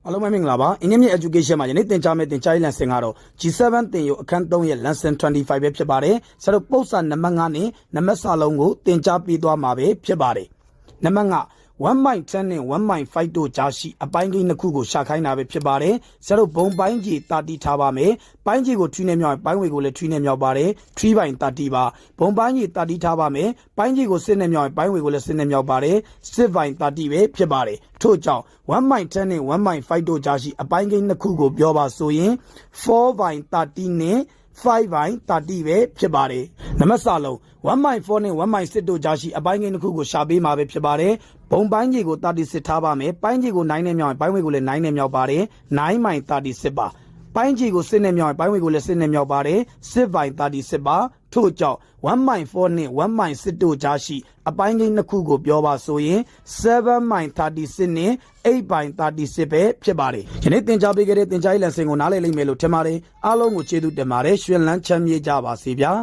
အားလုံးပဲမင်္ဂလာပါအင်းမြင့် education မှာယနေ့သင်ကြားမယ့်သင်ကြားရေး lesson ကတော့ G7 သင်ယူအခန်း3ရဲ့ lesson-25 ပဲဖြစ်ပါတယ်ဆရာတို့ပုဒ်စာနံပါတ်5နဲ့နံပါတ်စာလုံးကိုသင်ကြားပေးသွားမှာပဲဖြစ်ပါတယ်နံပါတ်5 1.10 နဲ့ 1.5 တို့ကြားရှိအပိုင်းကိန်းနှစ်ခုကိုရှာခိုင်းတာပဲဖြစ်ပါတယ်ဆရာတို့ဘုံပိုင်းကြီးတာတီထားပါမယ်ပိုင်းကြီးကိုထွီးနဲ့မြောက်ပိုင်းဝေကိုလည်းထွီးနဲ့မြောက်ပါတယ်3ပိုင်းတာတီပါဘုံပိုင်းကြီးတာတီထားပါမယ်ပိုင်းကြီးကိုစစ်နဲ့မြောက်ပိုင်းဝေကိုလည်းစစ်နဲ့မြောက်ပါတယ်စစ်ပိုင်းတာတီပဲဖြစ်ပါတယ်ထို့ကြောင့်1.10 နဲ့ 1.5 တို့ကြားရှိအပိုင်းကိန်းနှစ်ခုကိုပြောပါဆိုရင်4 by 30နဲ့5 by 30ပဲဖြစ်ပါတယ်နံပါတ်စာလုံး1.4 နဲ့ 1.6 တို့ကြားရှိအပိုင်းကိန်းတစ်ခုကိုရှာပေးမှာပဲဖြစ်ပါတယ်ဘုံပိုင်းကြီးကို36ထားပါမယ်ပိုင်းကြီးကို9နဲ့မြောက်ပိုင်းဝေကိုလည်း9နဲ့မြောက်ပါတယ်9 by 36ပါပိုင်းကြီးကိုစစ်နဲ့မြောက်ပိုင်းဝေကိုလည်းစစ်နဲ့မြောက်ပါတယ်10 by 36ပါထို့ကြောင့်1.4 နဲ့ 1.6 တို့ကြားရှိအပိုင်းကိန်းနှစ်ခုကိုပြောပါဆိုရင်7 by 36နဲ့8 by 36ပဲဖြစ်ပါတယ်ယနေ့သင်ကြားပေးခဲ့တဲ့သင်ကြားရေး lesson ကိုနားလည်လိမ့်မယ်လို့ထင်ပါတယ်အားလုံးကိုကျေးဇူးတင်ပါတယ်ရှင်လန်းချမ်းမြေ့ကြပါစေဗျာ